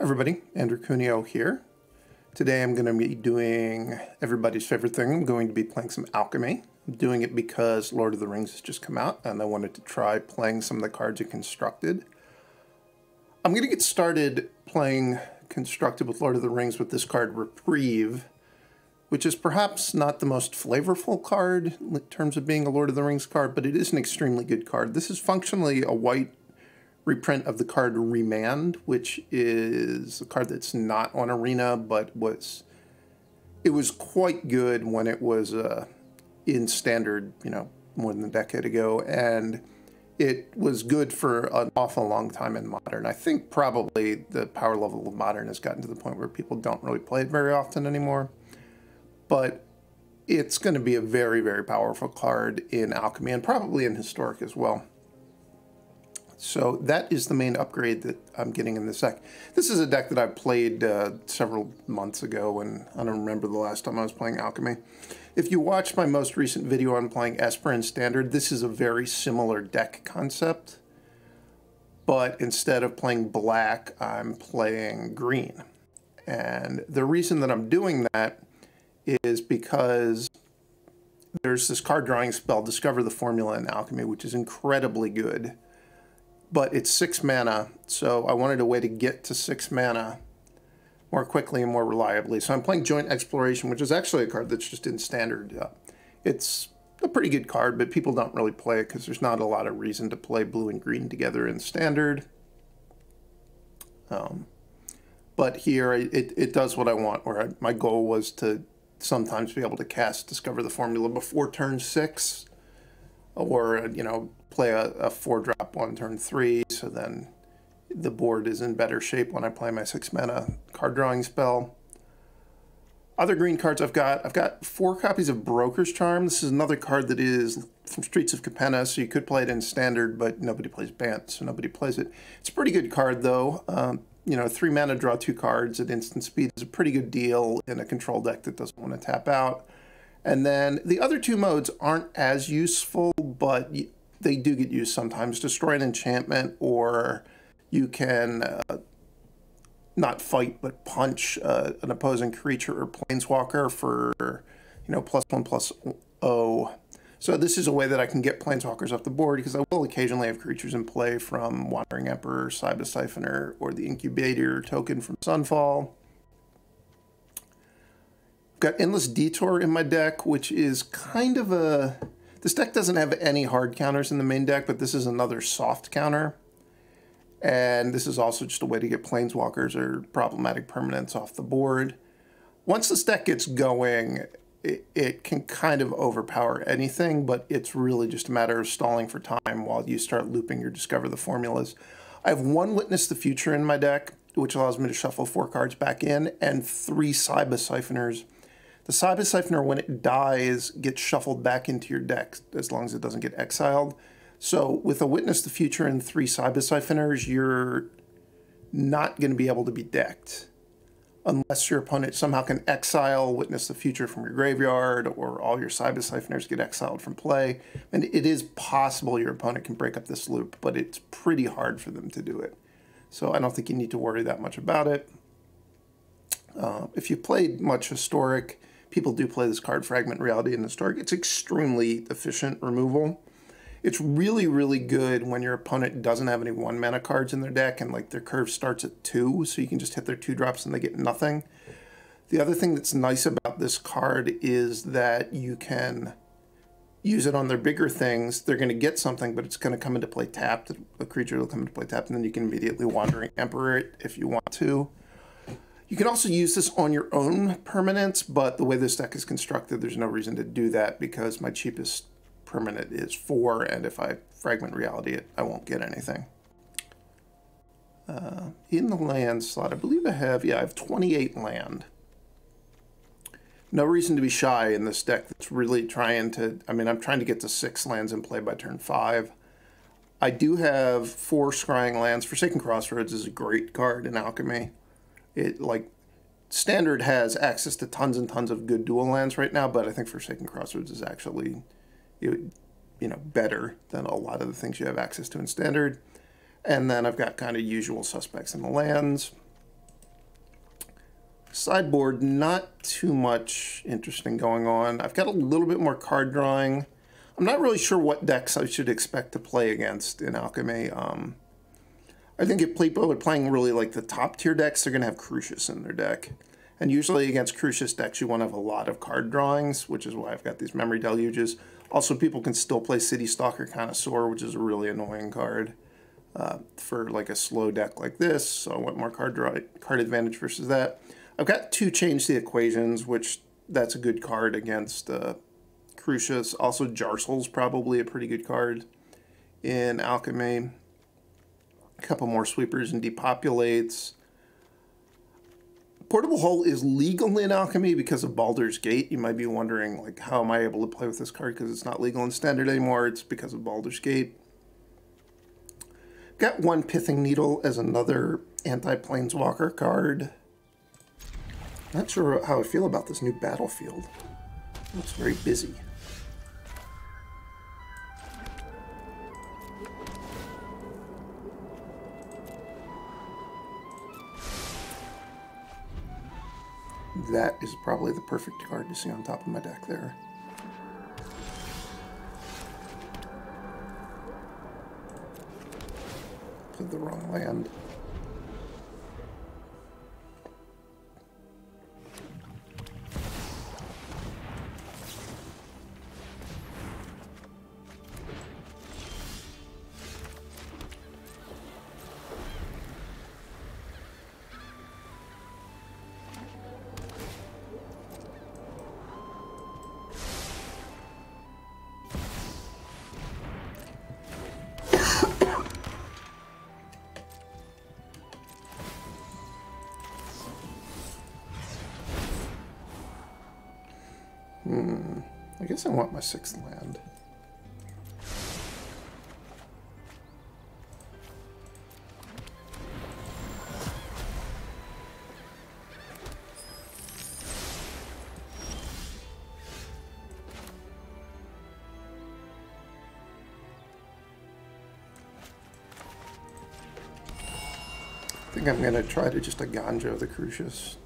Everybody, Andrew Cuneo here. Today I'm going to be doing everybody's favorite thing. I'm going to be playing some Alchemy. I'm doing it because Lord of the Rings has just come out and I wanted to try playing some of the cards it constructed. I'm going to get started playing Constructed with Lord of the Rings with this card Reprieve, which is perhaps not the most flavorful card in terms of being a Lord of the Rings card, but it is an extremely good card. This is functionally a white reprint of the card Remand, which is a card that's not on Arena, but it was quite good when it was in Standard, more than a decade ago, and it was good for an awful long time in Modern. I think probably the power level of Modern has gotten to the point where people don't really play it very often anymore, but it's going to be a very, very powerful card in Alchemy and probably in Historic as well. So that is the main upgrade that I'm getting in this deck. This is a deck that I played several months ago, and I don't remember the last time I was playing Alchemy. If you watch my most recent video on playing Esper in Standard, this is a very similar deck concept, but instead of playing black, I'm playing green. And the reason that I'm doing that is because there's this card drawing spell, Discover the Formula in Alchemy, which is incredibly good. But it's 6 mana, so I wanted a way to get to 6 mana more quickly and more reliably. So I'm playing Joint Exploration, which is actually a card that's just in Standard. It's a pretty good card, but people don't really play it because there's not a lot of reason to play blue and green together in Standard. But here, it does what I want, where my goal was to sometimes be able to cast Discover the Formula before turn 6, or, play a 4-drop on turn 3, so then the board is in better shape when I play my 6-mana card drawing spell. Other green cards I've got 4 copies of Broker's Charm. This is another card that is from Streets of Capenna, so you could play it in Standard, but nobody plays Bant, so nobody plays it. It's a pretty good card, though. 3 mana, draw 2 cards at instant speed is a pretty good deal in a control deck that doesn't want to tap out. And then the other 2 modes aren't as useful, but they do get used sometimes. Destroy an enchantment, or you can not fight but punch an opposing creature or planeswalker for +1/+0. So this is a way that I can get planeswalkers off the board, because I will occasionally have creatures in play from Wandering Emperor, Saiba Syphoner, or the Incubator token from Sunfall. Got Endless Detour in my deck, which is kind of a... This deck doesn't have any hard counters in the main deck, but this is another soft counter. And this is also just a way to get planeswalkers or problematic permanents off the board. Once this deck gets going, it can kind of overpower anything, but it's really just a matter of stalling for time while you start looping your Discover the Formulas. I have 1 Witness the Future in my deck, which allows me to shuffle 4 cards back in, and 3 Saiba Syphoners. The Saiba Syphoner, when it dies, gets shuffled back into your deck as long as it doesn't get exiled. So with a Witness the Future and 3 Saiba Syphoners, you're not going to be able to be decked unless your opponent somehow can exile Witness the Future from your graveyard, or all your Saiba Syphoners get exiled from play. And it is possible your opponent can break up this loop, but it's pretty hard for them to do it. So I don't think you need to worry that much about it. If you've played much Historic, people do play this card, Fragment Reality, in Historic. It's extremely efficient removal. It's really, really good when your opponent doesn't have any 1-mana cards in their deck and their curve starts at 2, so you can just hit their 2-drops and they get nothing. The other thing that's nice about this card is that you can use it on their bigger things. They're going to get something, but it's going to come into play tapped. A creature will come into play tapped, and then you can immediately Wandering Emperor it if you want to. You can also use this on your own permanents, but the way this deck is constructed, there's no reason to do that because my cheapest permanent is 4, and if I Fragment Reality it, I won't get anything. In the land slot, I believe I have 28 land. No reason to be shy in this deck that's really trying to, I'm trying to get to 6 lands in play by turn 5. I do have 4 scrying lands. Forsaken Crossroads is a great card in Alchemy. Standard has access to tons and tons of good dual lands right now, but I think Forsaken Crossroads is actually, better than a lot of the things you have access to in Standard. And then I've got kind of usual suspects in the lands. Sideboard, not too much interesting going on. I've got a little bit more card drawing. I'm not really sure what decks I should expect to play against in Alchemy. I think if people are playing really like the top tier decks, they're going to have Crucius in their deck. And usually against Crucius decks, you want to have a lot of card drawings, which is why I've got these Memory Deluges. Also, people can still play City Stalker Connoisseur, which is a really annoying card for like a slow deck like this. So I want more card advantage versus that. I've got 2 Change the Equations, which that's a good card against Crucius. Also, Jarcel's probably a pretty good card in Alchemy. A couple more Sweepers and Depopulates. Portable Hull is legal in Alchemy because of Baldur's Gate. You might be wondering, like, how am I able to play with this card because it's not legal in Standard anymore? It's because of Baldur's Gate. Got 1 Pithing Needle as another anti-Planeswalker card. Not sure how I feel about this new battlefield. It looks very busy. That is probably the perfect card to see on top of my deck there. Played the wrong land. I guess I want my 6th land. I think I'm going to try to just Eiganjo the Crucius.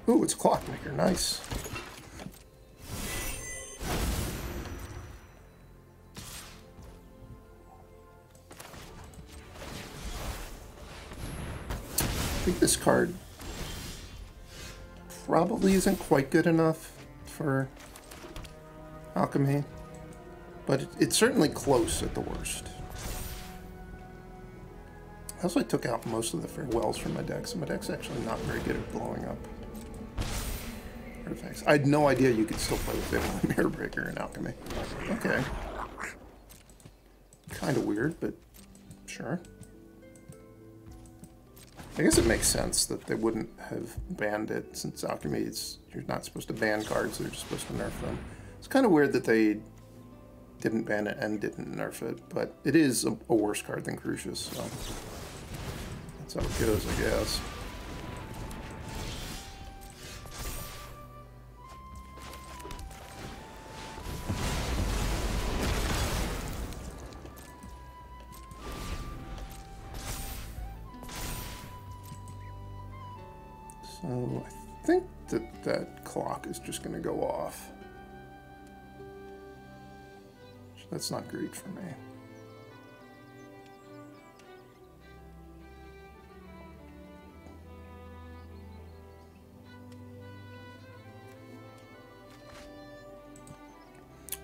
Ooh, it's Clockmaker. Nice. I think this card probably isn't quite good enough for Alchemy, but it's certainly close at the worst. Also, I took out most of the farewells from my deck, so my deck's actually not very good at blowing up artifacts. I had no idea you could still play with Yavimaya Mirrorbreaker in Alchemy. Okay. Kind of weird, but sure. I guess it makes sense that they wouldn't have banned it, since Alchemy, you're not supposed to ban cards, they're just supposed to nerf them. It's kind of weird that they didn't ban it and didn't nerf it, but it is a worse card than Crucius, so that's how it goes, I guess. So I think that clock is just going to go off. That's not great for me.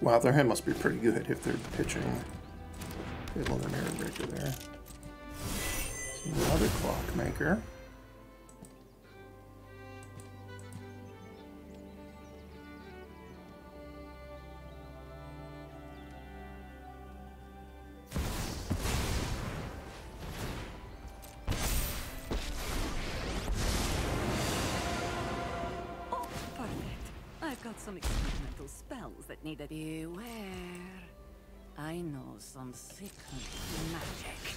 Wow, their hand must be pretty good if they're pitching Yavimaya Mirrorbreaker there. So another Clockmaker. Some experimental spells that need a beware. I know some secret magic.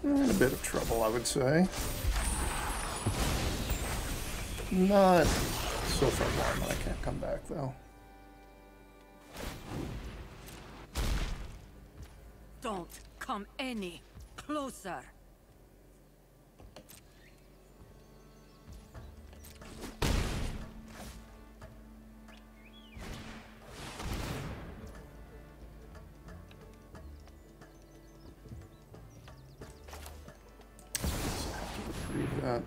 In a bit of trouble, I would say. Not So far gone that I can't come back though. Don't come any closer. Reprieve that.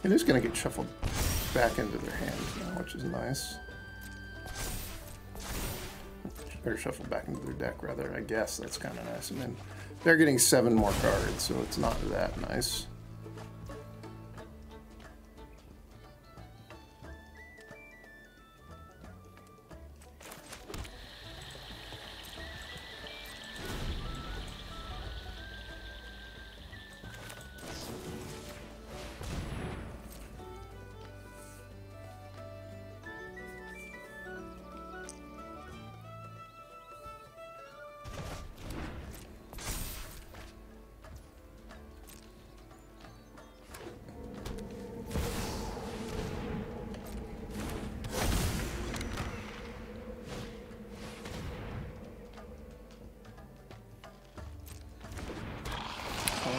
It is going to get shuffled back into their hands now, which is nice. Or shuffled back into their deck, rather. I guess that's kind of nice. I mean, they're getting 7 more cards, so it's not that nice.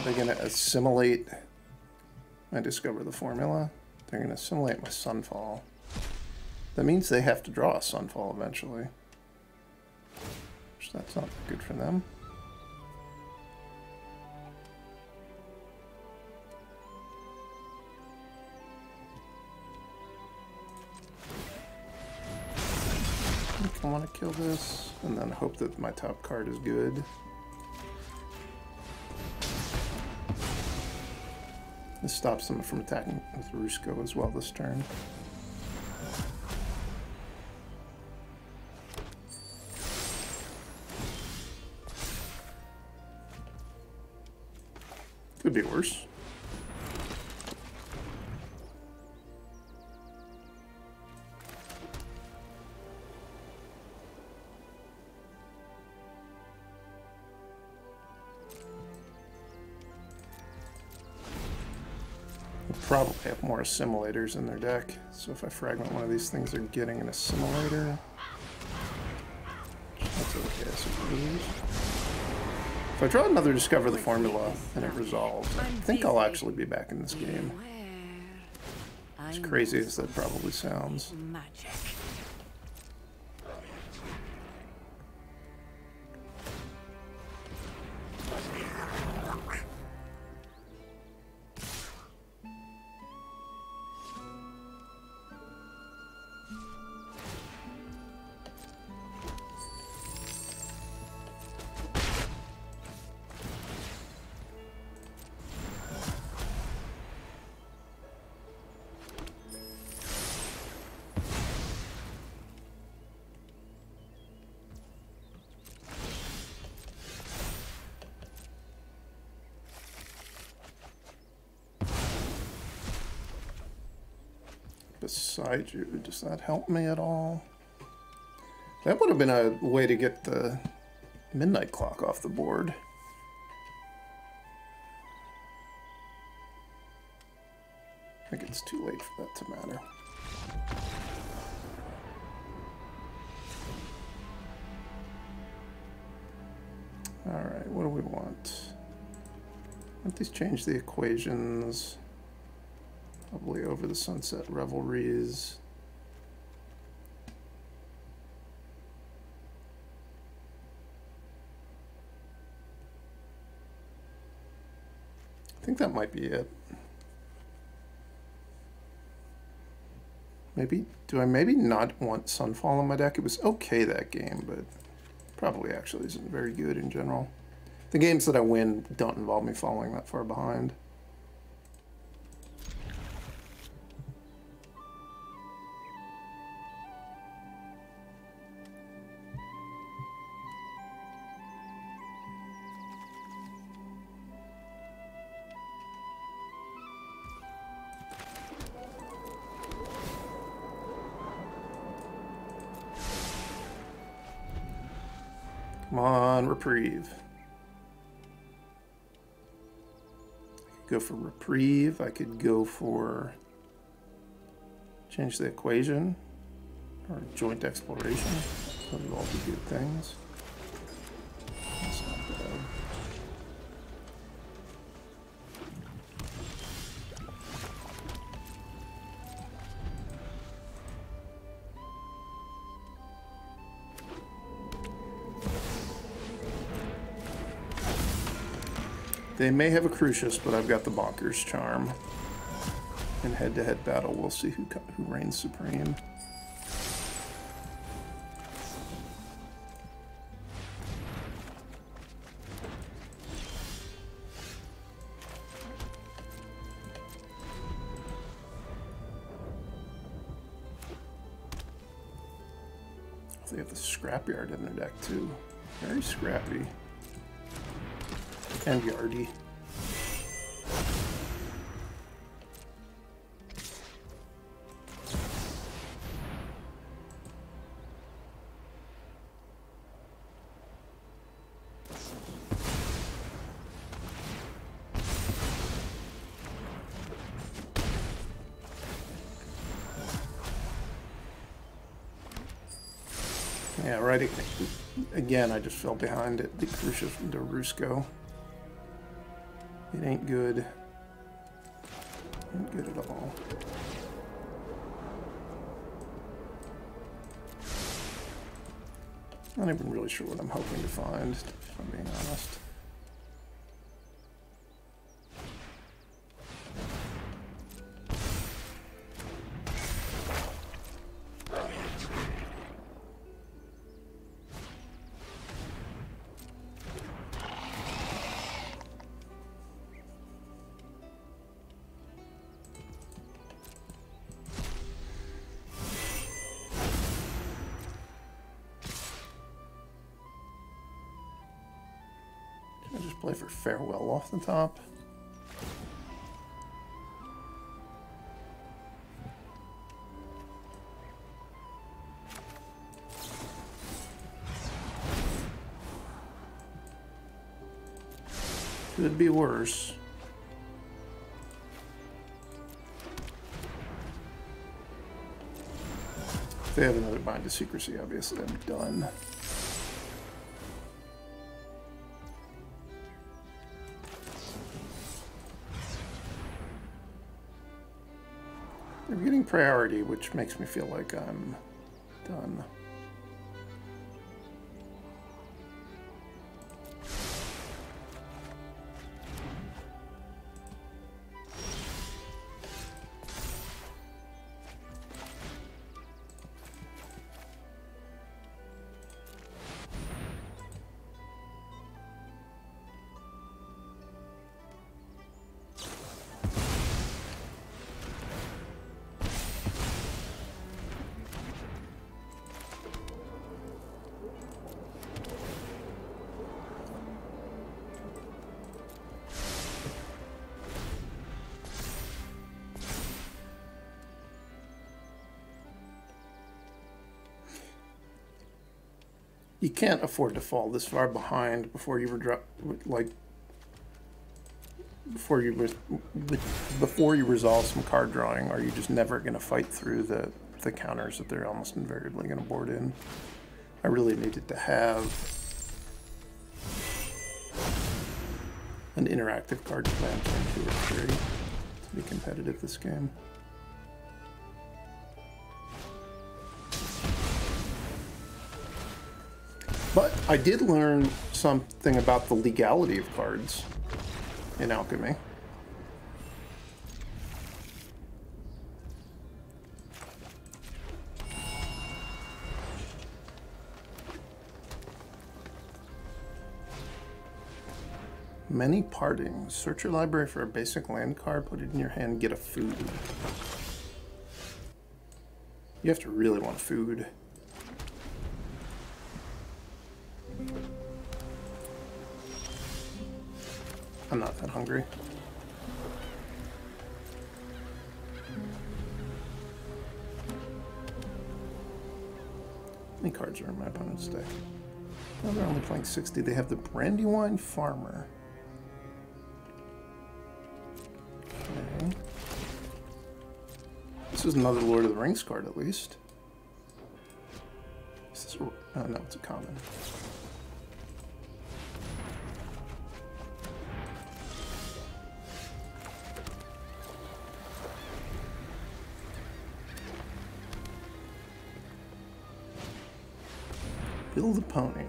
They're going to assimilate. I discover the formula. They're going to assimilate my Sunfall. That means they have to draw a Sunfall eventually. Which that's not good for them. I think I want to kill this and then hope that my top card is good. This stops them from attacking with Rusko as well this turn. Could be worse. Probably have more assimilators in their deck, so if I fragment one of these things, they're getting an assimilator. That's okay, I suppose. If I draw another Discover the Formula and it resolves, I think I'll actually be back in this game. As crazy as that probably sounds. Boseiju, does that help me at all? That would have been a way to get the Midnight Clock off the board. I think it's too late for that to matter. Alright, what do we want? Let these change the equations. Probably over the Sunset Revelries. I think that might be it. Maybe, do I maybe not want Sunfall in my deck? It was okay that game, but probably actually isn't very good in general. The games that I win don't involve me falling that far behind. Come on, Reprieve. I could go for Reprieve. I could go for change the equation or joint exploration. Those would all be good things. That's not bad. They may have a Crucius, but I've got the Bonkers Charm. In head-to-head battle, we'll see who reigns supreme. They have the Scrapyard in their deck, too. Very scrappy. And Yardy. Yeah, right. Again, I just fell behind it. The Crucius into Rusco. It ain't good. Ain't good at all. Not even really sure what I'm hoping to find, if I'm being honest. Play for Farewell off the top. Could be worse. If they have another Bind to Secrecy, obviously I'm done. They're getting priority, which makes me feel like I'm done. You can't afford to fall this far behind before you before you resolve some card drawing, or you're just never going to fight through the counters that they're almost invariably going to board in. I really needed to have an interactive card plan turn 2 or 3 to be competitive this game. But I did learn something about the legality of cards in Alchemy. Many partings. Search your library for a basic land card, put it in your hand, get a food. You have to really want food. I'm not that hungry. How many cards are in my opponent's deck? Oh, they're only playing 60. They have the Brandywine Farmer. Okay. This is another Lord of the Rings card, at least. Is this a, no, it's a common. Build a pony.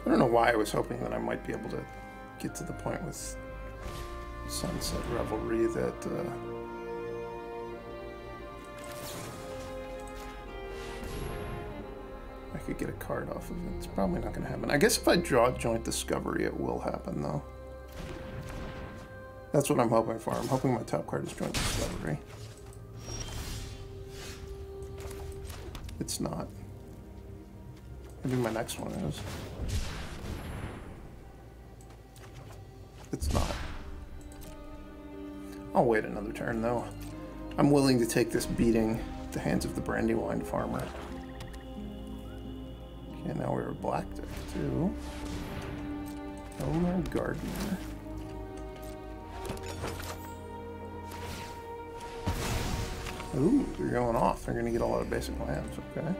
I don't know why I was hoping that I might be able to get to the point with Sunset Revelry that I could get a card off of it. It's probably not going to happen. I guess if I draw Joint Discovery, it will happen, though. That's what I'm hoping for. I'm hoping my top card is Joint Discovery. It's not. Maybe my next one is. It's not. I'll wait another turn, though. I'm willing to take this beating at the hands of the Brandywine Farmer. Okay, now we're a black deck, too. Elmer Gardener. Ooh, they're going off. They're going to get a lot of basic lands, okay.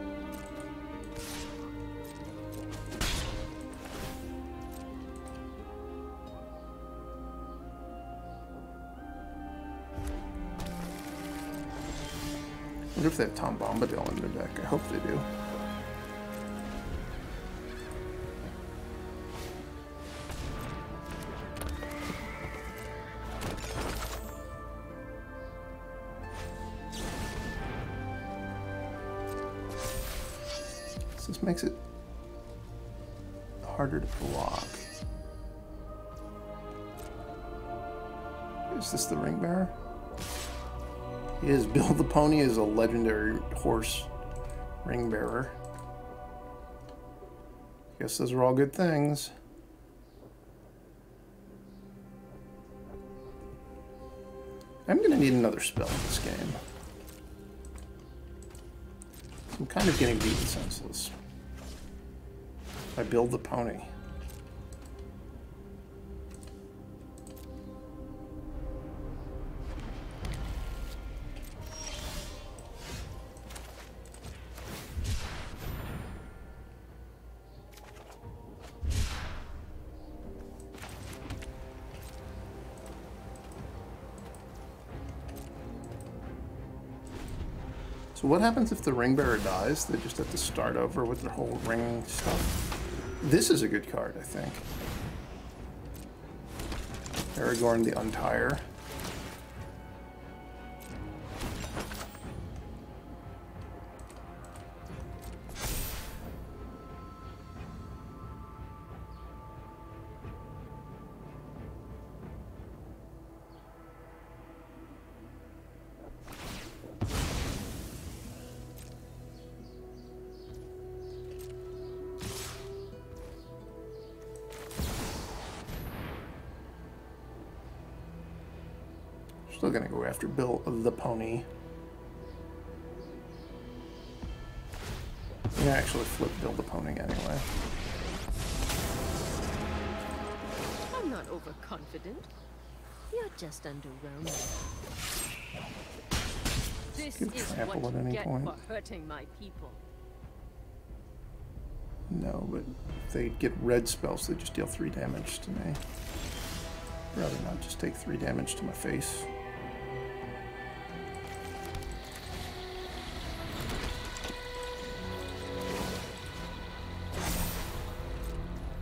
I wonder if they have Tom Bombadil in their deck. I hope they do. So this makes it harder to block. Is this the Ring Bearer? He is. Bill the Pony is a legendary horse ring bearer. Guess those are all good things. I'm going to need another spell in this game. I'm kind of getting beaten senseless. I build the pony. So what happens if the ring bearer dies? They just have to start over with their whole ring stuff. This is a good card, I think. Aragorn the Untire. Still gonna go after Bill the Pony. I'm gonna actually flip Bill the Pony anyway. I'm not overconfident. You're just underwhelming. This Give is trample what at any you get point. for hurting my people. No, but if they get red spells, they just deal 3 damage to me. I'd rather not just take 3 damage to my face.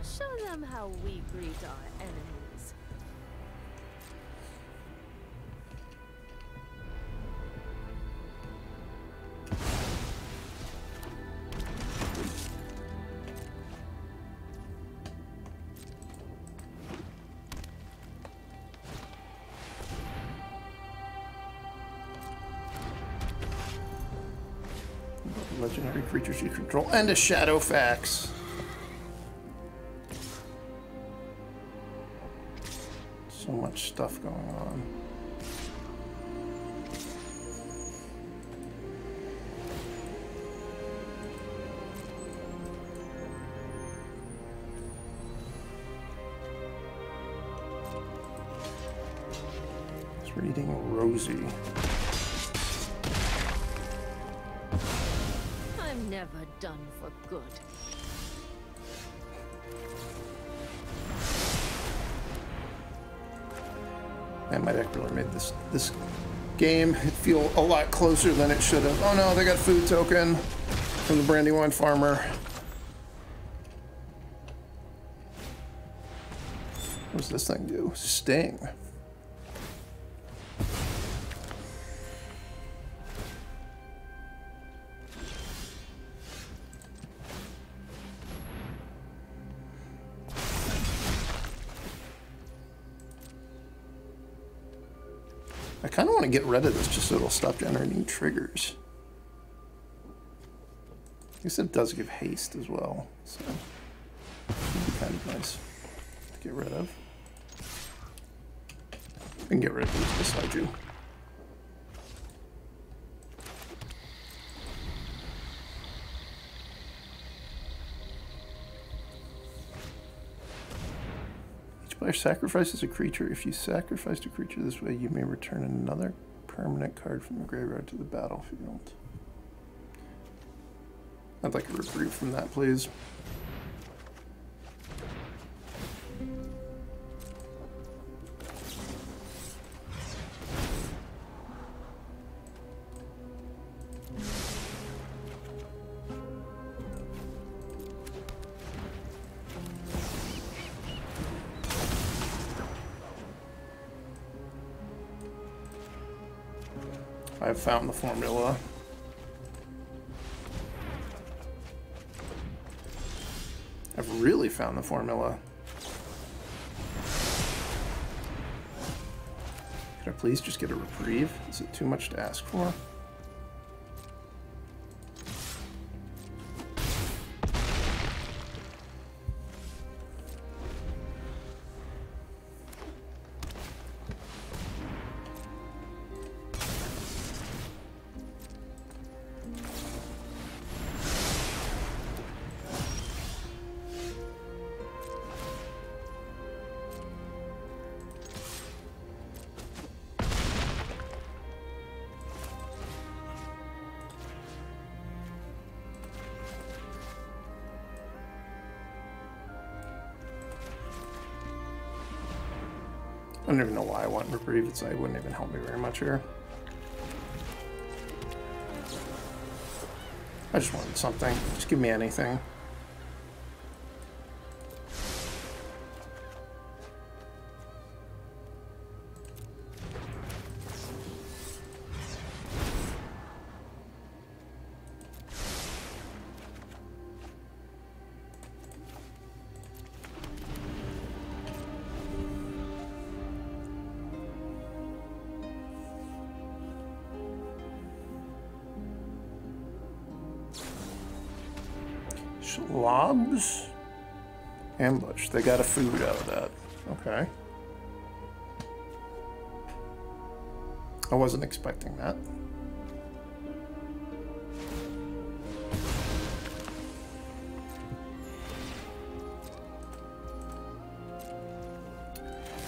Show them how we greet our enemies. legendary creatures you control, and a Shadow Fax. So much stuff going on. It's reading Rosie. I'm never done for good. Man, my deck really made this game feel a lot closer than it should have. Oh no, they got food token from the Brandywine Farmer. What does this thing do? Sting. I kind of want to get rid of this just so it'll stop generating triggers. I guess it does give haste as well, so it'd be kind of nice to get rid of. I can get rid of these Boseiju. Player sacrifices a creature. If you sacrificed a creature this way, you may return another permanent card from the graveyard to the battlefield. I'd like a reprieve from that, please. I've found the formula. I've really found the formula. Could I please just get a reprieve? Is it too much to ask for? I don't even know why I want Reprieve. It wouldn't even help me very much here. I just wanted something. Just give me anything. Lobs? Ambush. They got a food out of that. Okay. I wasn't expecting that.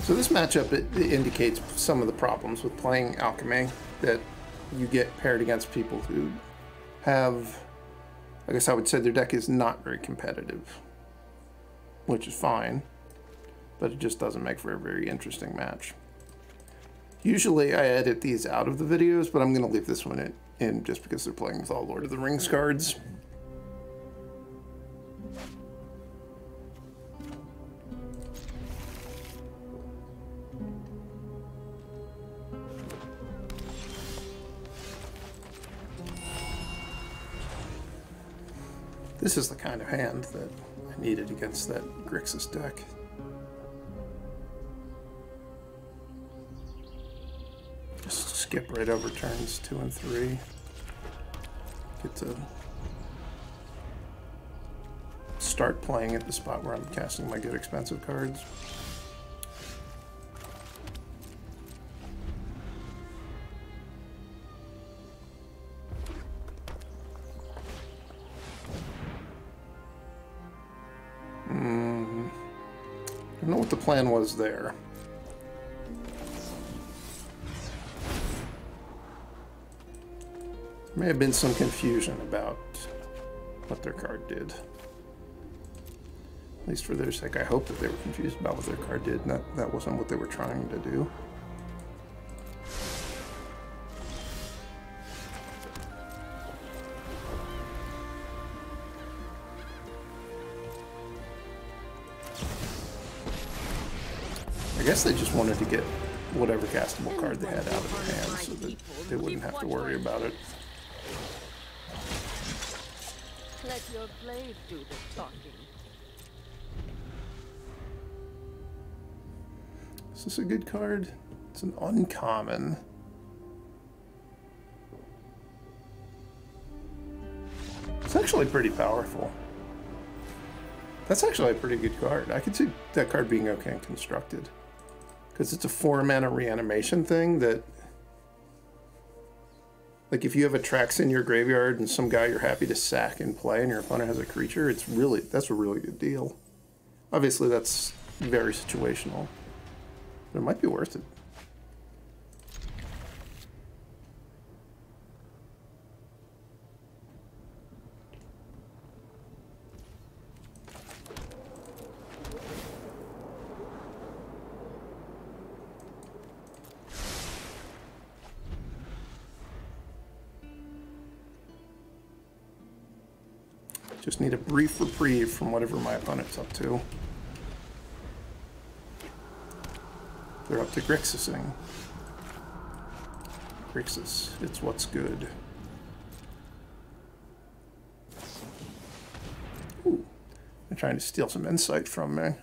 So this matchup, it indicates some of the problems with playing Alchemy that you get paired against people who have, I guess I would say their deck is not very competitive, which is fine, but it just doesn't make for a very interesting match. Usually I edit these out of the videos, but I'm going to leave this one in just because they're playing with all Lord of the Rings cards. This is the kind of hand that I needed against that Grixis deck. Just skip right over turns 2 and 3. Get to start playing at the spot where I'm casting my good expensive cards. I don't know what the plan was there. There may have been some confusion about what their card did. At least for their sake, I hope that they were confused about what their card did, and that wasn't what they were trying to do. I guess they just wanted to get whatever castable card they had out of their hands so that they wouldn't have to worry about it. Let your blade do the talking. Is this a good card? It's an uncommon. It's actually pretty powerful. That's actually a pretty good card. I could see that card being okay and constructed. Because it's a 4-mana reanimation thing that... Like, if you have a Trax in your graveyard and some guy you're happy to sack and play and your opponent has a creature, that's a really good deal. Obviously, that's very situational. But it might be worth it. Just need a brief reprieve from whatever my opponent's up to. They're up to Grixising. Grixis, it's what's good. Ooh, they're trying to steal some insight from me. I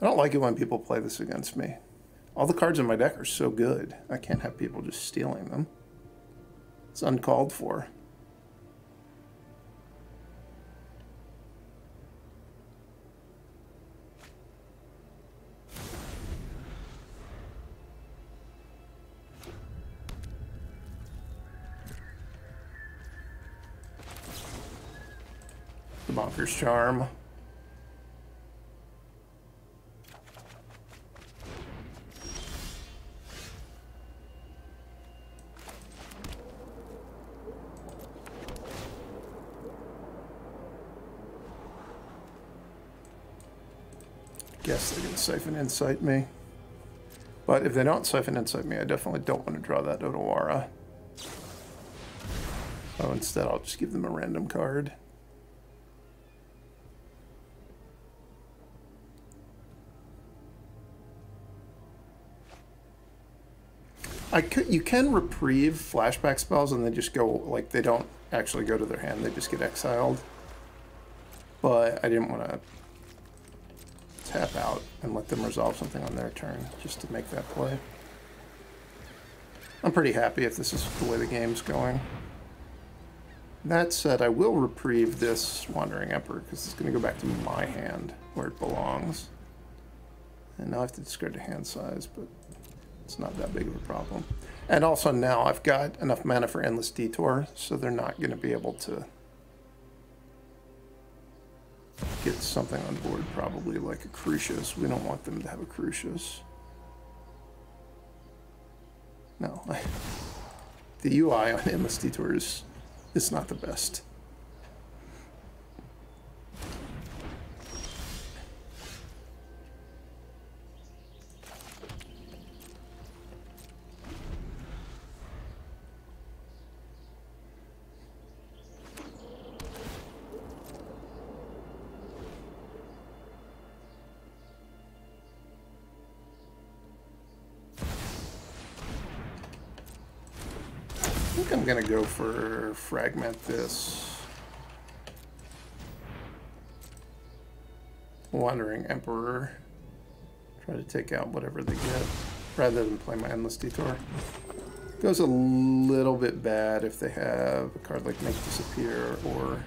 don't like it when people play this against me. All the cards in my deck are so good, I can't have people just stealing them. It's uncalled for. Bonker's Charm. Guess they can Siphon Insight me. But if they don't Siphon Insight me, I definitely don't want to draw that Otawara. So instead I'll just give them a random card. You can reprieve flashback spells and they just go, like, they don't actually go to their hand, they just get exiled. But I didn't want to tap out and let them resolve something on their turn, just to make that play. I'm pretty happy if this is the way the game's going. That said, I will reprieve this Wandering Emperor, because it's going to go back to my hand, where it belongs. And now I have to discard the hand size, but it's not that big of a problem. And also now I've got enough mana for Endless Detour, so they're not going to be able to get something on board, probably like a Crucius. We don't want them to have a Crucius. No. The UI on Endless Detour is not the best. I'm gonna go for Fragment this. Wandering Emperor. Try to take out whatever they get, rather than play my Endless Detour. Goes a little bit bad if they have a card like Make Disappear or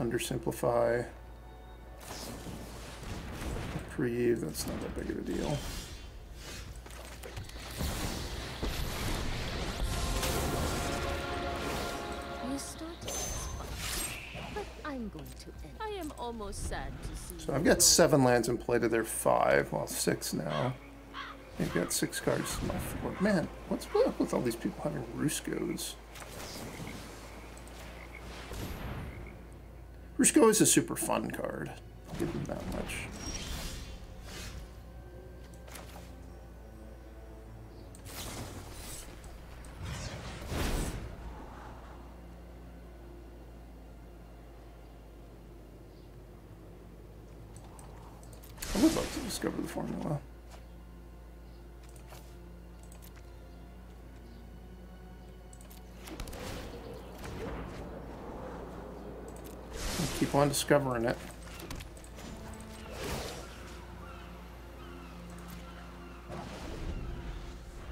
Undersimplify. Reprieve, that's not that big of a deal. You started as fun, but I'm going to end. I am almost sad to see. So I've got 7 lands in play to their 5, well 6 now. They've got 6 cards to my 4. Man, what's up with all these people having Ruskos? Rusko is a super fun card. I'll give them that much. I would like to discover the formula. Keep on discovering it.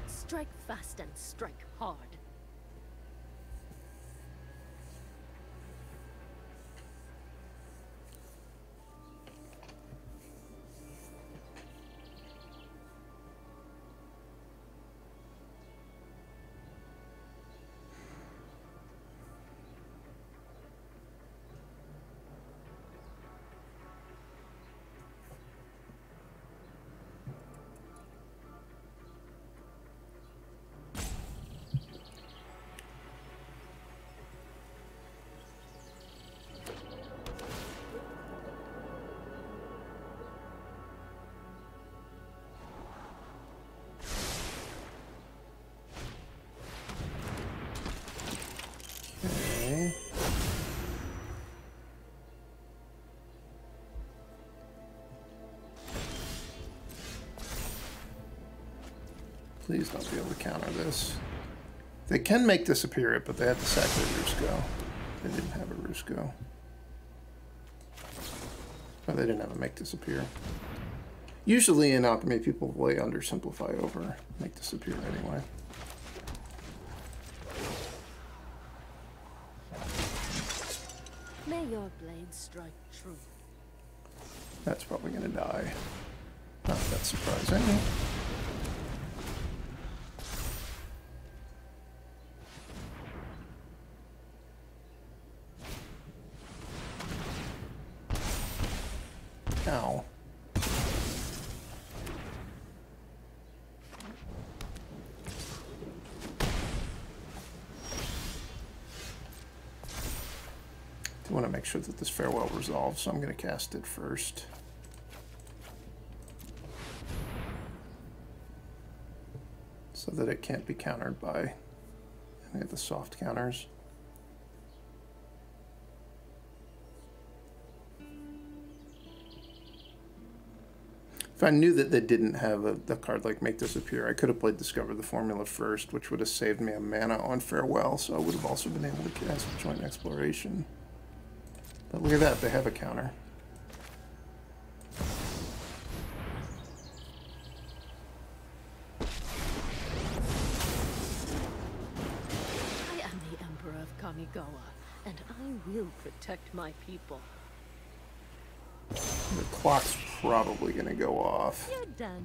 Strike fast and strike hard. Please don't be able to counter this. They can make disappear it, but they have to sack their Rusko. They didn't have a Rusko. Oh, they didn't have a make disappear. Usually in alchemy, people way undersimplify over make disappear anyway. May your blade strike true. That's probably going to die. Not that surprising. Ow. I want to make sure that this farewell resolves, so I'm going to cast it first. So that it can't be countered by any of the soft counters. If I knew that they didn't have a card like Make Disappear, I could have played Discover the Formula first, which would have saved me a mana on Farewell, so I would have also been able to cast Joint Exploration. But look at that, they have a counter. I am the Emperor of Kamigawa, and I will protect my people. The clock's probably going to go off. You're done.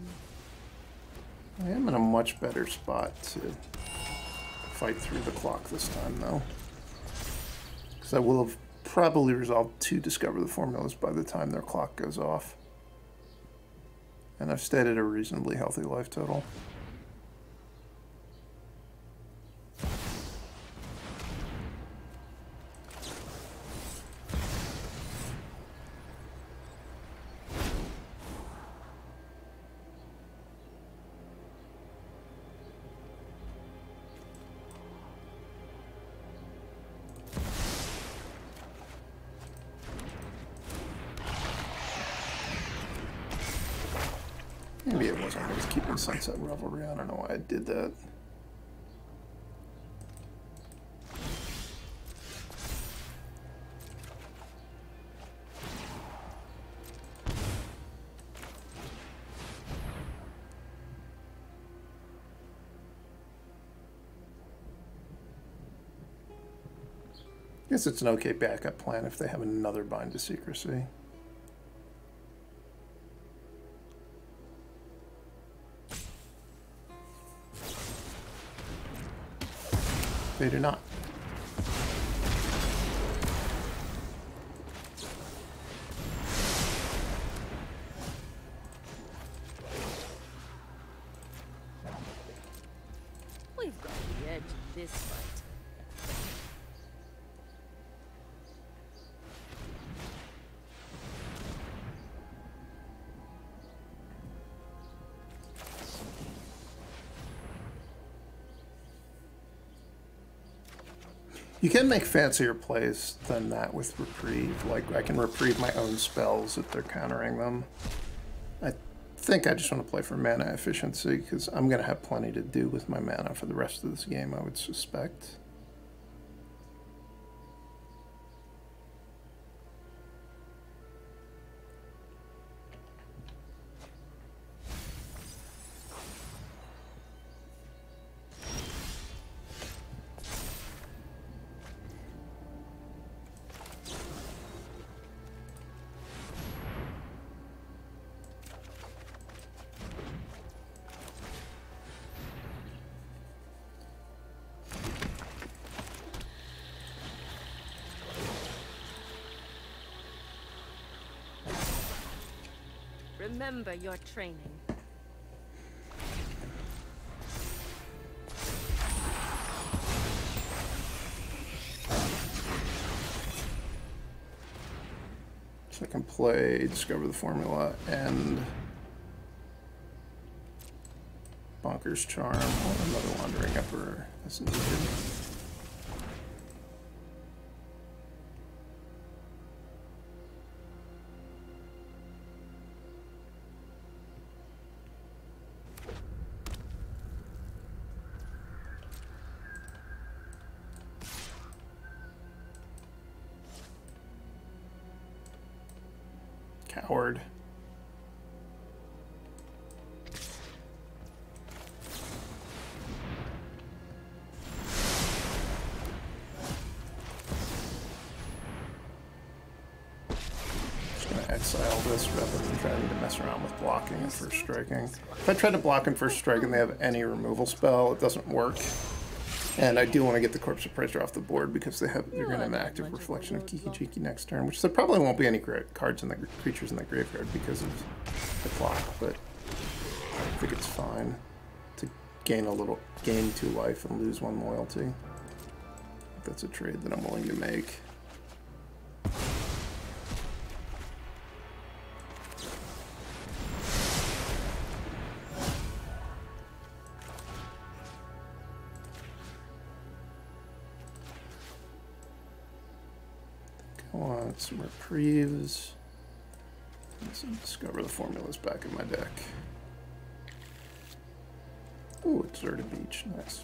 I am in a much better spot to fight through the clock this time, though. Because I will have probably resolved to Discover the Formulas by the time their clock goes off. And I've stayed at a reasonably healthy life total. Maybe it wasn't. I was keeping Sunset Revelry. I don't know why I did that. Guess it's an okay backup plan if they have another Bind to Secrecy. They do not. We've got the edge of this fight. You can make fancier plays than that with Reprieve. Like, I can reprieve my own spells if they're countering them. I think I just want to play for mana efficiency, because I'm going to have plenty to do with my mana for the rest of this game, I would suspect. Remember your training. So I can play Discover the Formula and Bonker's Charm, or another Wandering Emperor as needed. Coward. Just gonna exile this rather than trying to mess around with blocking and first striking. If I try to block and first strike and they have any removal spell, it doesn't work. And I do want to get the Corpse Appraiser off the board because they're going to have an active Reflection of Kiki-Jiki next turn, which there probably won't be any cards in the creatures in the graveyard because of the clock, but I think it's fine to gain 2 life and lose 1 loyalty. That's a trade that I'm willing to make. Some Reprieves, and some Discover the Formulas back in my deck. Ooh, Deserted Beach, nice.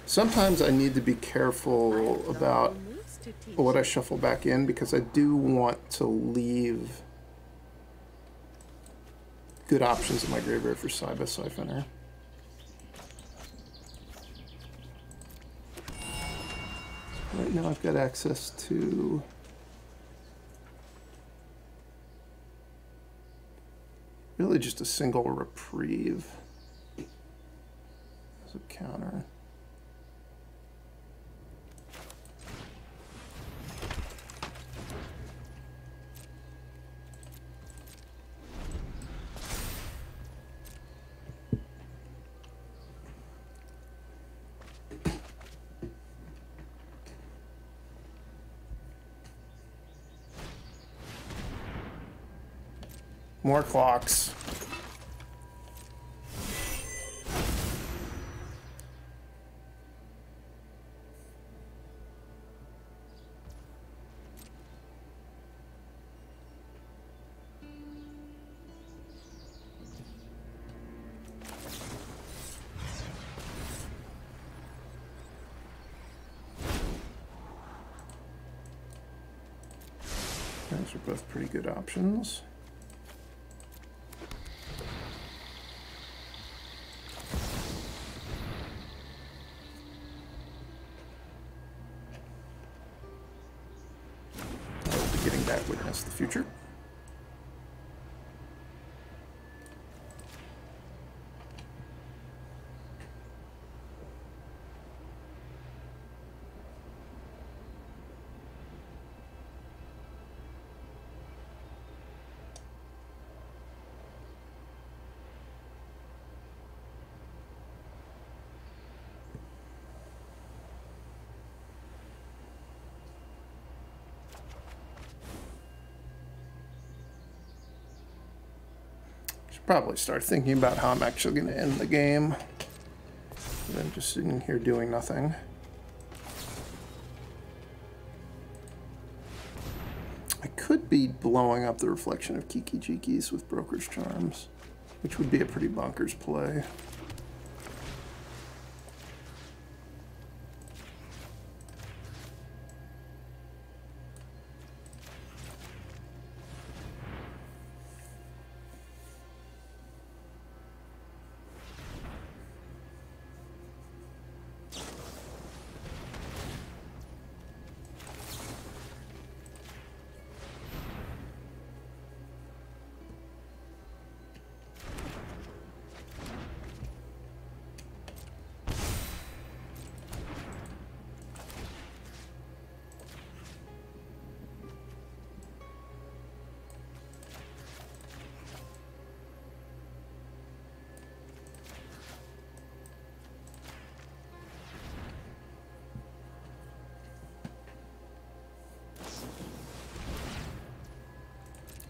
Sometimes I need to be careful about what I shuffle back in because I do want to leave good options in my graveyard for Saiba Syphoner. Right now I've got access to really just a single Reprieve as a counter. More clocks. Those are both pretty good options. that witness the future. Probably start thinking about how I'm actually going to end the game. And then just sitting here doing nothing. I could be blowing up the reflection of Kiki Jikis with Broker's Charms, which would be a pretty bonkers play.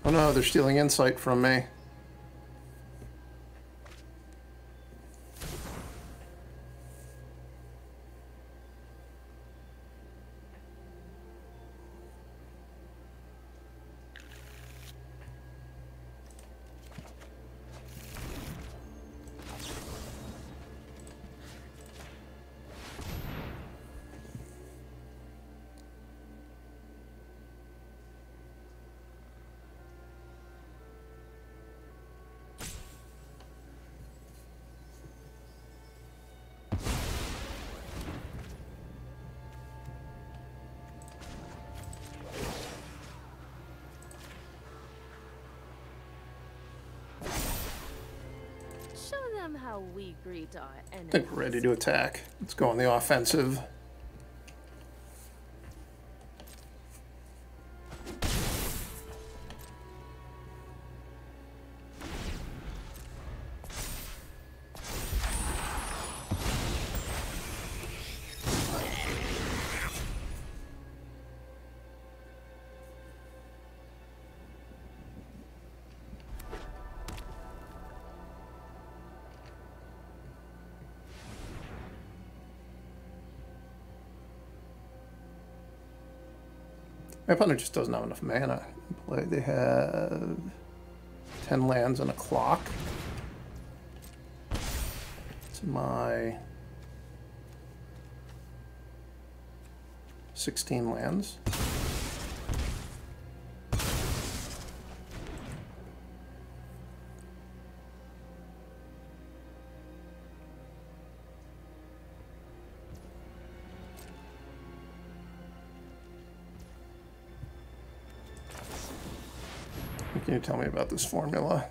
Oh no, they're stealing insight from me. How we greet our enemies. I think we're ready to attack. Let's go on the offensive. My opponent just doesn't have enough mana to play. They have 10 lands and a clock. It's my 16 lands. What can you tell me about this formula?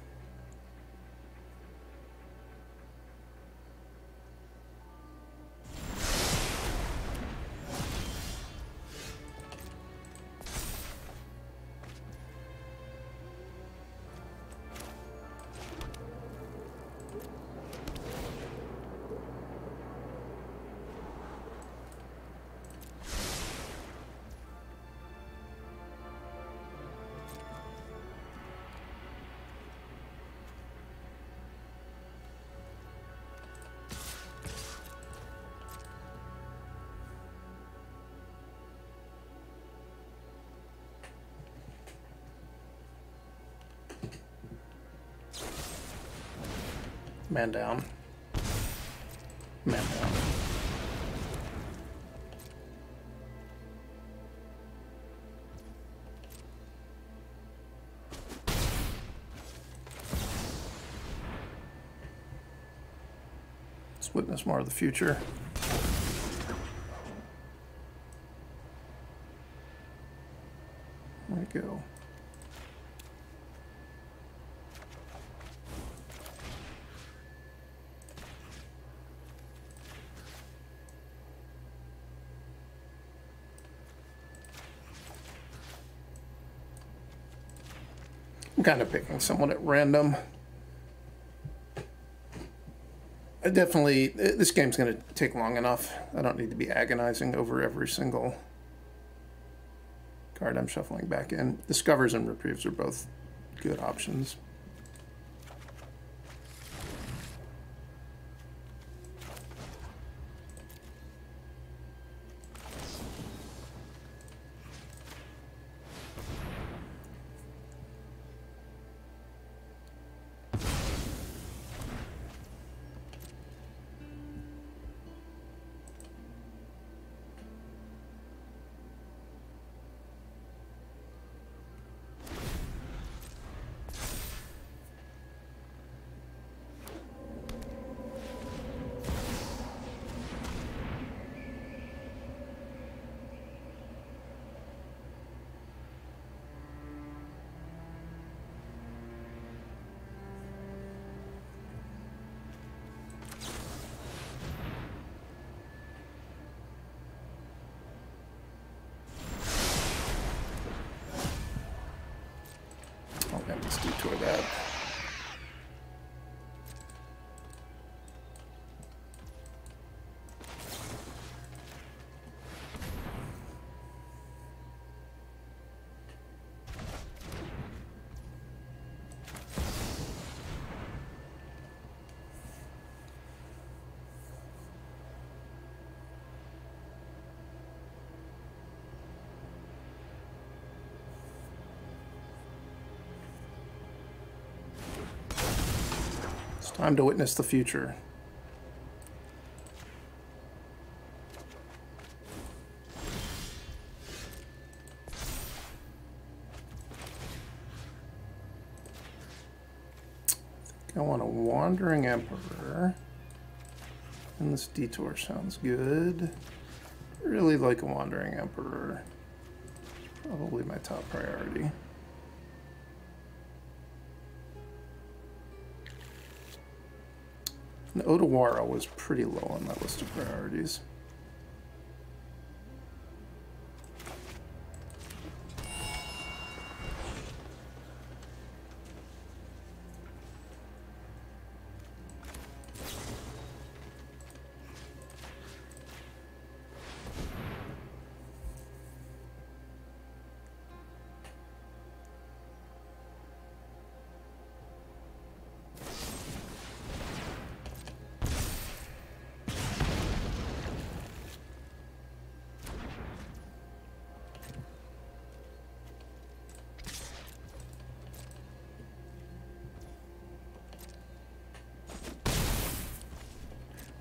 Man down. Man down. Let's witness more of the future. Right we go. I'm kind of picking someone at random. I definitely, this game's going to take long enough. I don't need to be agonizing over every single card I'm shuffling back in. Discovers and Reprieves are both good options. Let's detour that. Time to witness the future. I want a Wandering Emperor. Endless Detour sounds good. Really like a Wandering Emperor. Probably my top priority. And Otawara was pretty low on that list of priorities.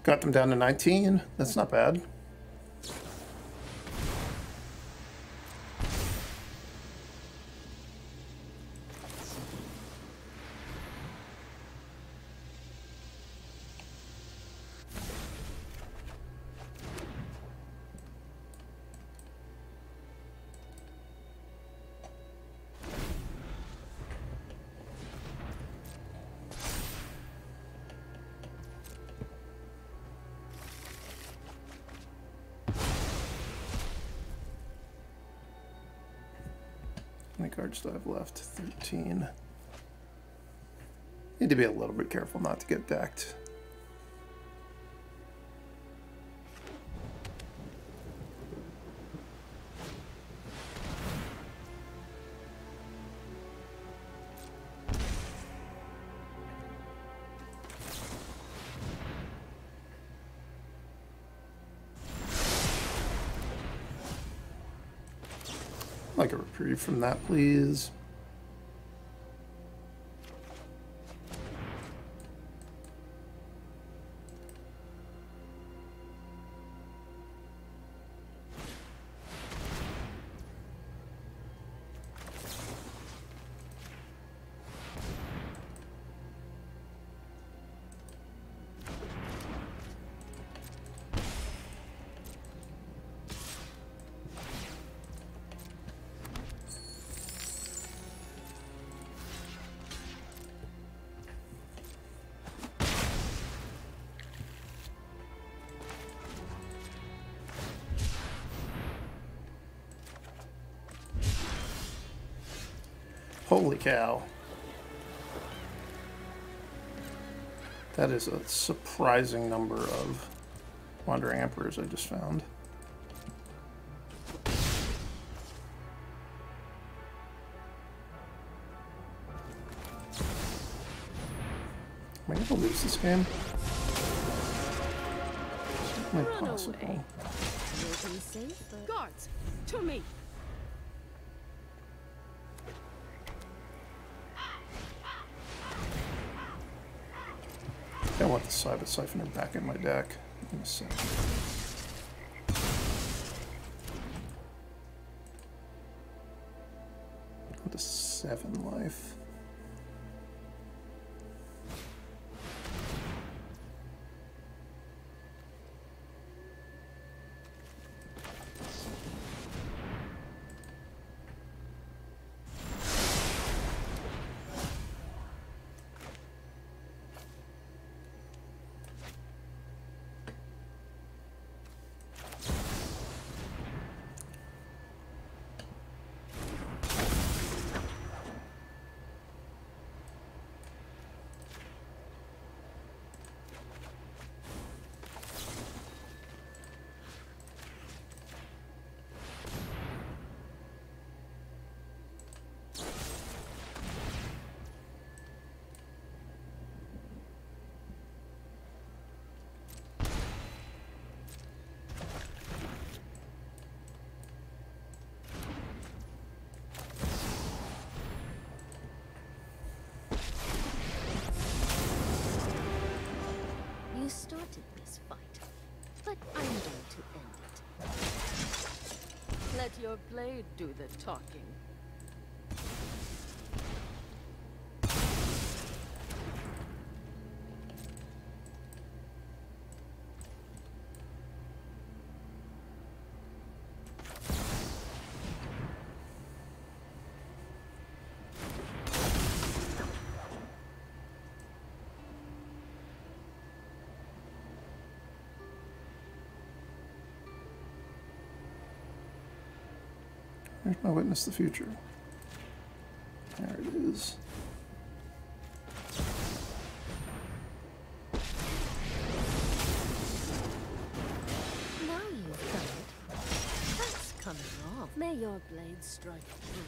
Got them down to 19. That's not bad. How many cards do I have left? 13. Need to be a little bit careful not to get decked. Like a reprieve from that, please. Holy cow. That is a surprising number of Wandering Emperors I just found. Am I going to lose this game? Certainly possible. Guards, to me. I want the Saiba Syphoner back in my deck. In a second. Down to 7 life. You started this fight, but I'm going to end it. Let your blade do the talking. Where's my Witness the Future? There it is. Now you've done it. That's coming off. May your blade strike true.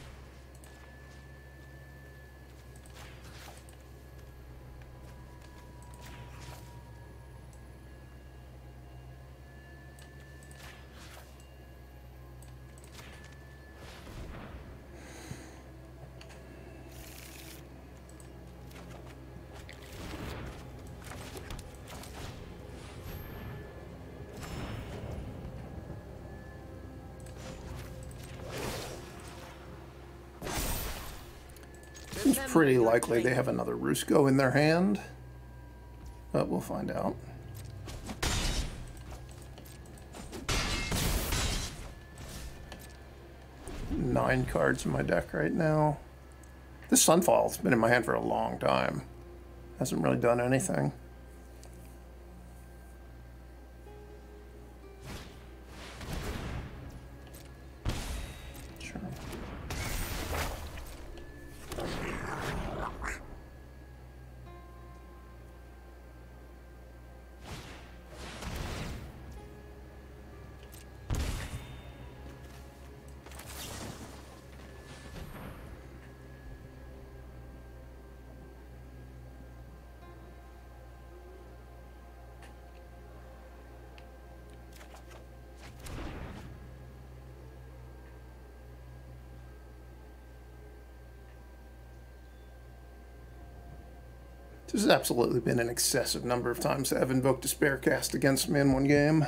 Seems pretty likely they have another Rusco in their hand, but we'll find out. Nine cards in my deck right now. This Sunfall's been in my hand for a long time. Hasn't really done anything. Sure. This has absolutely been an excessive number of times to have invoked Despair cast against me in one game.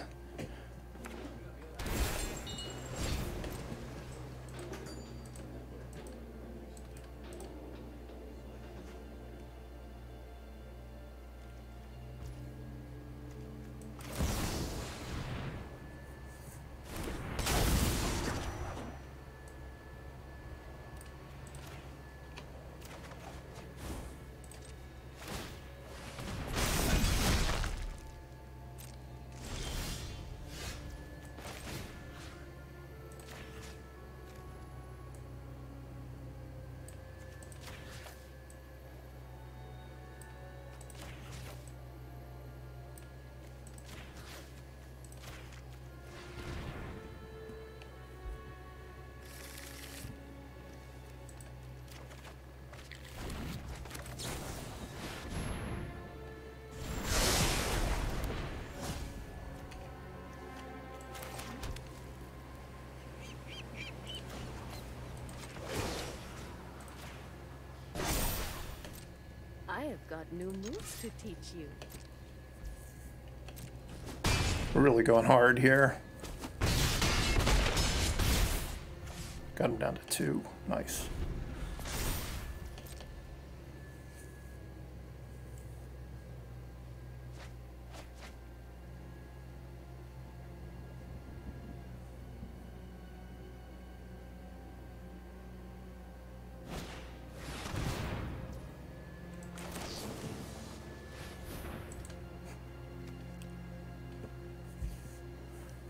I've got new moves to teach you. We're really going hard here. Got him down to 2. Nice.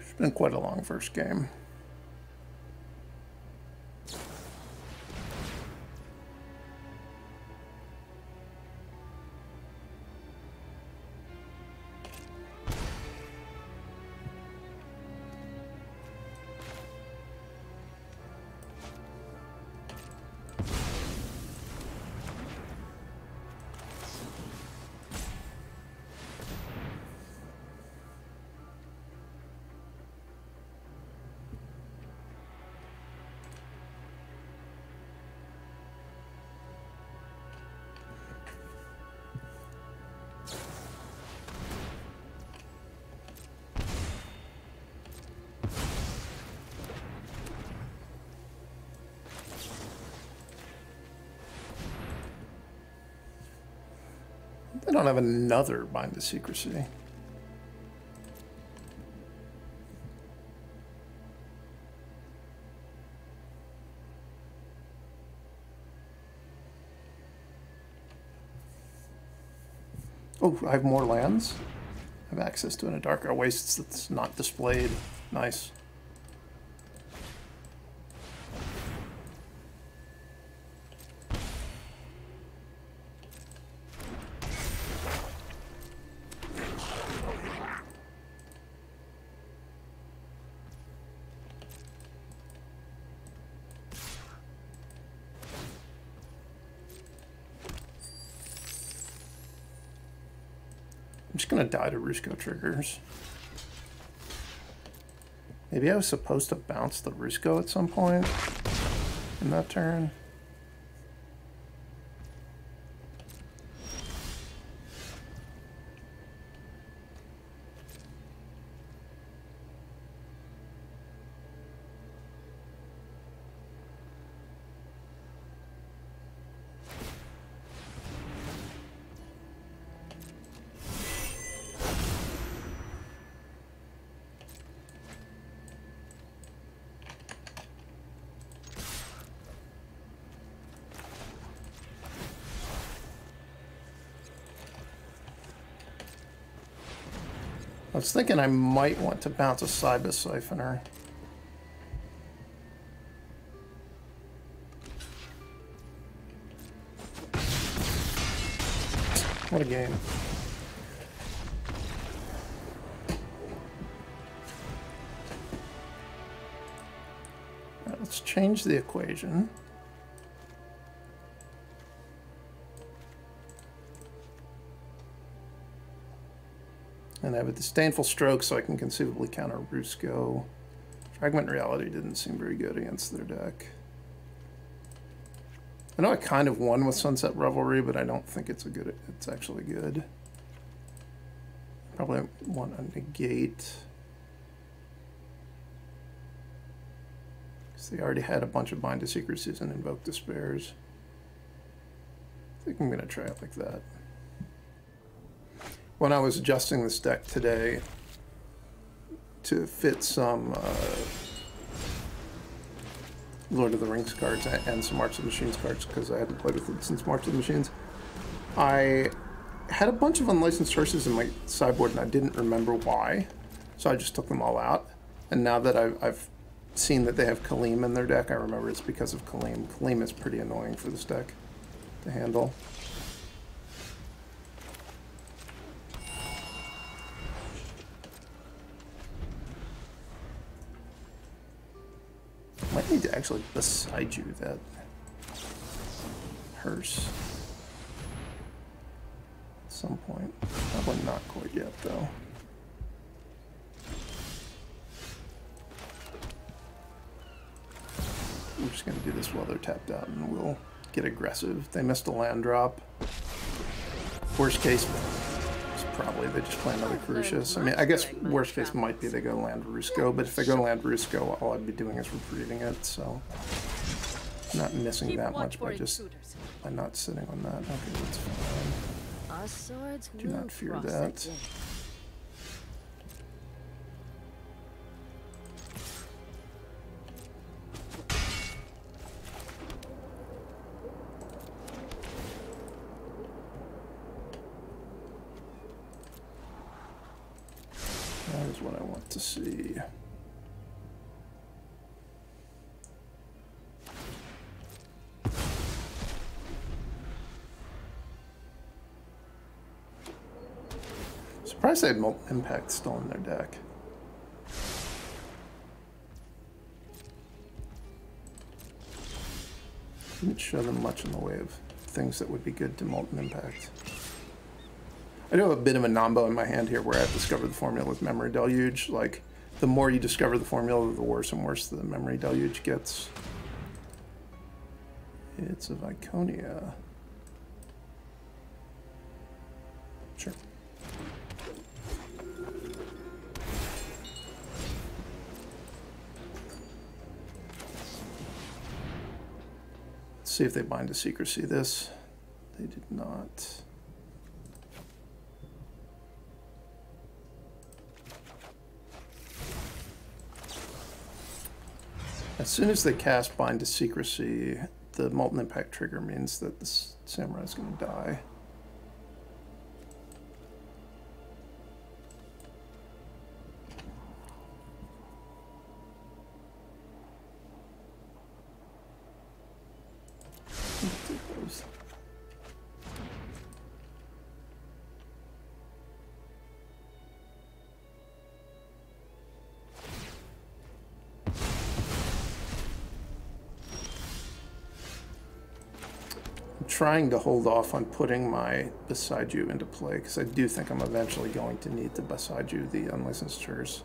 It's been quite a long first game. They don't have another Bind to Secrecy. Oh, I have more lands. I have access to an Adarkar Wastes that's not displayed. Nice. I'm just gonna die to Rusko triggers. Maybe I was supposed to bounce the Rusko at some point in that turn. I was thinking I might want to bounce a Saiba Syphoner. What a game. All right, let's change the equation. And I have a Disdainful Stroke, so I can conceivably counter Rusko. Fragment Reality didn't seem very good against their deck. I know I kind of won with Sunset Revelry, but I don't think it's actually good. Probably want a Negate. Because they already had a bunch of Bind to Secrecies and Invoke Despairs. I think I'm going to try it like that. When I was adjusting this deck today to fit some Lord of the Rings cards and some March of the Machines cards, because I hadn't played with it since March of the Machines, I had a bunch of unlicensed sources in my sideboard and I didn't remember why, so I just took them all out. And now that I've seen that they have Kaleem in their deck, I remember it's because of Kaleem. Kaleem is pretty annoying for this deck to handle. Might need to actually Boseiju that hearse at some point. Probably not quite yet, though. We're just going to do this while they're tapped out, and we'll get aggressive. They missed a land drop. Worst case is probably they just play another Crucius. I mean, I guess worst case might be they go land Rusco, but if they go land Rusco, all I'd be doing is reprieving it, so I'm not missing that much by not sitting on that. Okay, that's fine. Our swords Do not fear that. That is what I want to see. Surprised they had Molten Impact still in their deck. Didn't show them much in the way of things that would be good to Molten Impact. I do have a bit of a Nombo in my hand here where I've discovered the formula with Memory Deluge. Like, the more you discover the formula, the worse and worse the Memory Deluge gets. It's a Viconia. Sure. Let's see if they bind to secrecy this. They did not. As soon as they cast Bind to Secrecy, the Molten Impact trigger means that this samurai is going to die. Trying to hold off on putting my Boseiju into play because I do think I'm eventually going to need to Boseiju the unlicensed Churs.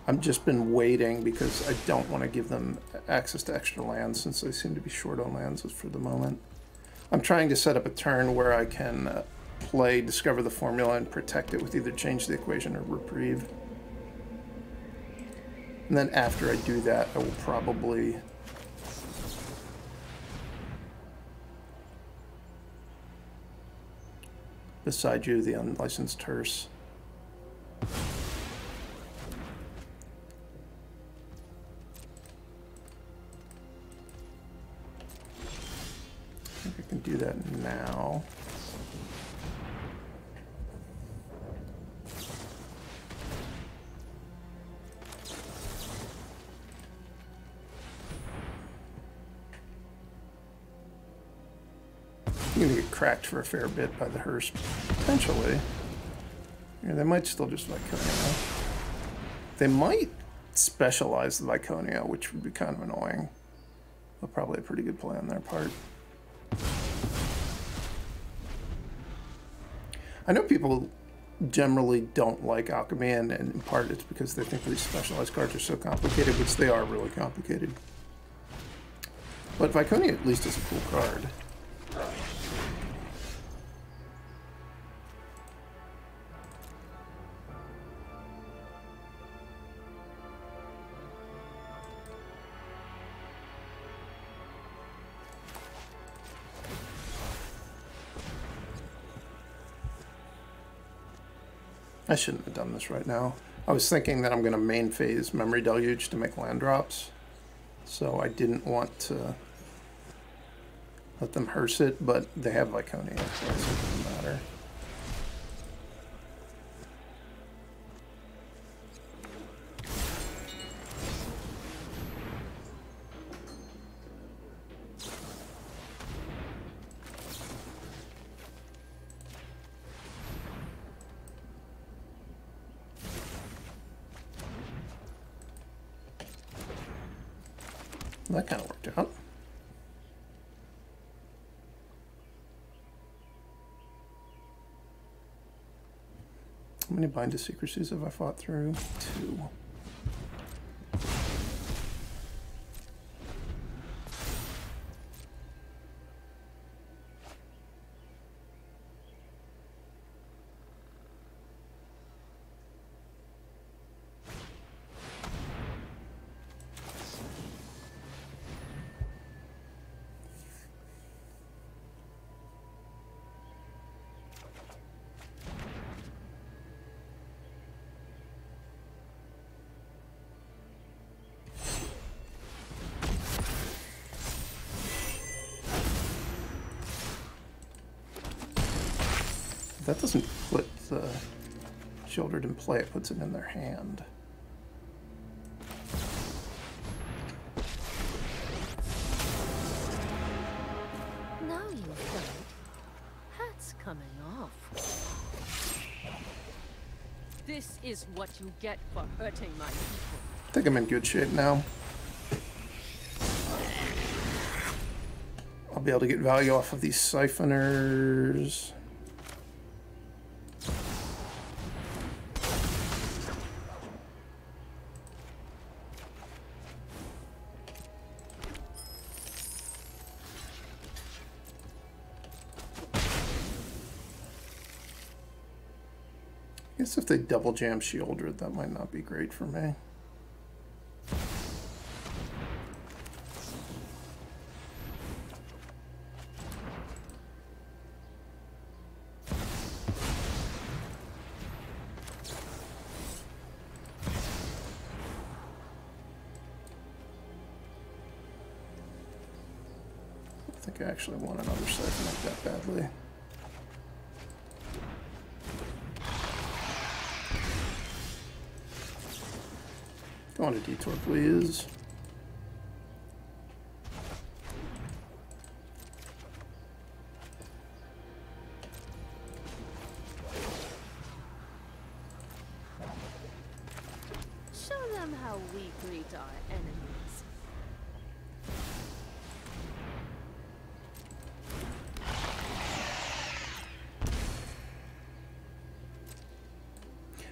I've just been waiting because I don't want to give them access to extra lands since they seem to be short on lands for the moment. I'm trying to set up a turn where I can play Discover the Formula and protect it with either Change the Equation or Reprieve. And then after I do that, I will probably Boseiju the unlicensed Terse. I think I can do that now. I'm going to get cracked for a fair bit by the hearse, potentially. Yeah, they might still just Viconia. They might specialize the Viconia, which would be kind of annoying, but probably a pretty good play on their part. I know people generally don't like Alchemy, and in part it's because they think these specialized cards are so complicated, which they are really complicated. But Viconia at least is a cool card. I shouldn't have done this right now. I was thinking that I'm going to main phase Memory Deluge to make land drops, so I didn't want to let them hearse it, but they have Viconia, so it doesn't matter. That kind of worked out. How many Bind to Secrecies have I fought through? 2. That doesn't put the children in play, it puts it in their hand. Now you've done it. Hat's coming off. This is what you get for hurting my people. I think I'm in good shape now. I'll be able to get value off of these siphoners. I guess if they double jam Shieldred, that might not be great for me. I think I actually want another siphon like that badly. Go on a detour, please. Show them how we greet our enemies.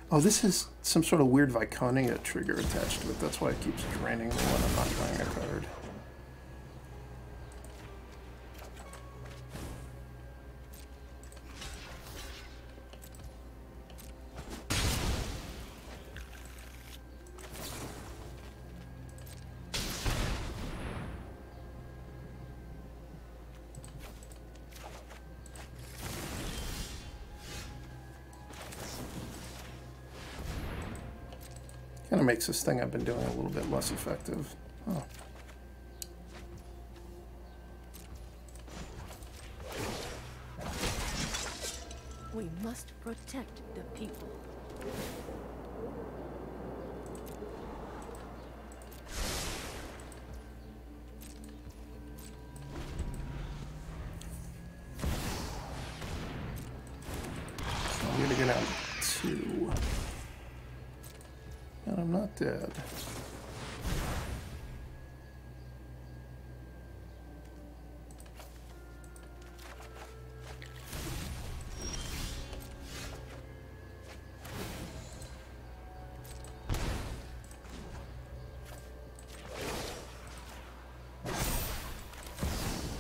Oh, this is some sort of weird Viconia trigger attached to it. That's why it keeps draining me when I'm not playing a card. Kind of makes this thing I've been doing a little bit less effective. Oh. We must protect the people. So I'm gonna get out of 2. And I'm not dead.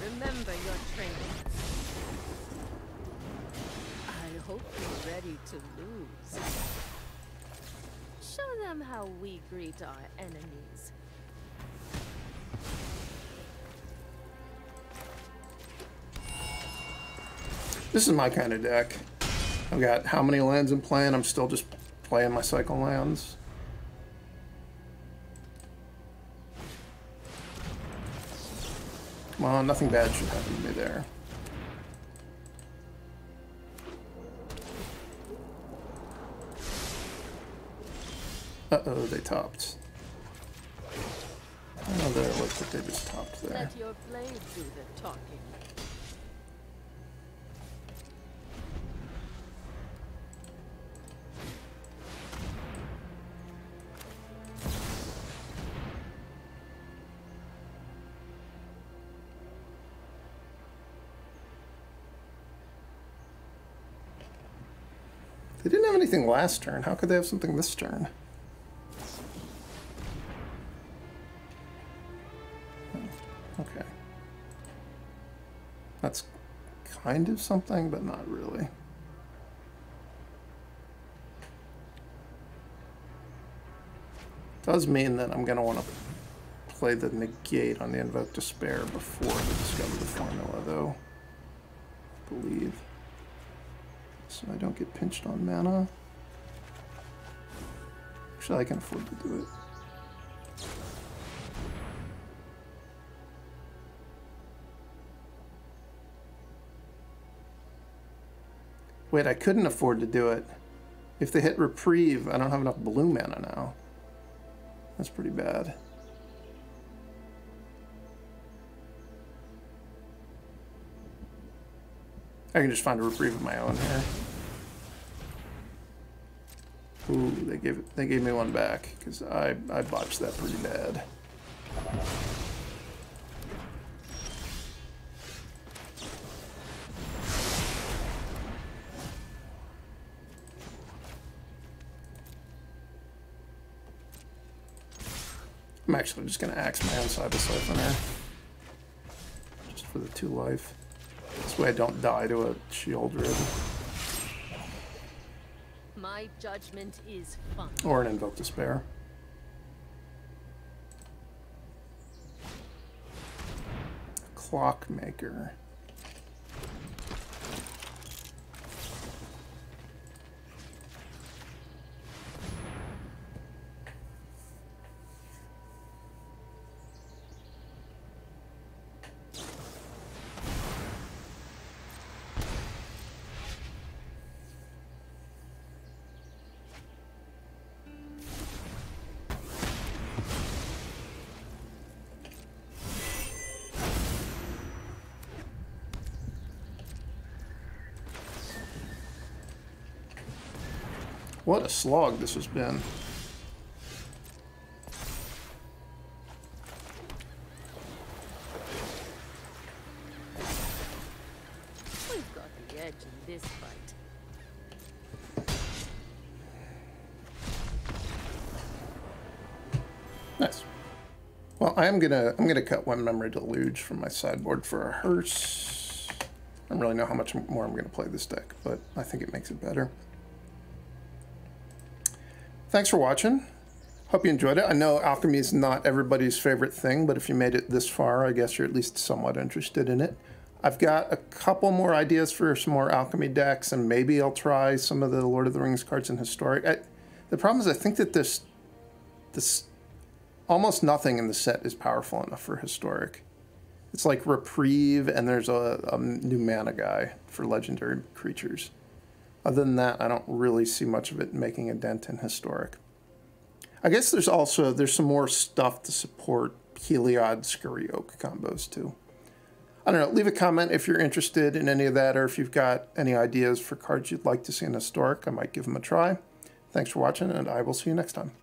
Remember your training. I hope you're ready to lose. Show them how we greet our enemies. This is my kind of deck. I've got how many lands in play, and I'm still just playing my cycle lands. Come on, nothing bad should happen to me there. Uh-oh, they topped. Oh, there, look what they just topped there. Let your blade do the talking. They didn't have anything last turn. How could they have something this turn? Okay. That's kind of something, but not really. Does mean that I'm going to want to play the Negate on the Invoke Despair before I discover the formula, though. I believe. So I don't get pinched on mana. Actually, I can afford to do it. Wait, I couldn't afford to do it. If they hit Reprieve, I don't have enough blue mana now. That's pretty bad. I can just find a Reprieve of my own here. Ooh, they gave me one back because I botched that pretty bad. I'm actually just going to axe my own Saiba Syphoner. Just for the 2 life. This way I don't die to a shield rid. My judgment is fun. Or an Invoke Despair. Clockmaker. What a slog this has been. We've got the edge in this fight. Nice. Well, I'm gonna cut 1 Memory Deluge from my sideboard for a hearse. I don't really know how much more I'm gonna play this deck, but I think it makes it better. Thanks for watching. Hope you enjoyed it. I know alchemy is not everybody's favorite thing, but if you made it this far, I guess you're at least somewhat interested in it. I've got a couple more ideas for some more alchemy decks, and maybe I'll try some of the Lord of the Rings cards in Historic. The problem is I think that this almost nothing in the set is powerful enough for Historic. It's like Reprieve, and there's a new mana guy for legendary creatures. Other than that, I don't really see much of it making a dent in Historic. I guess there's some more stuff to support Heliod Scurry Oak combos too. I don't know, leave a comment if you're interested in any of that, or if you've got any ideas for cards you'd like to see in Historic. I might give them a try. Thanks for watching, and I will see you next time.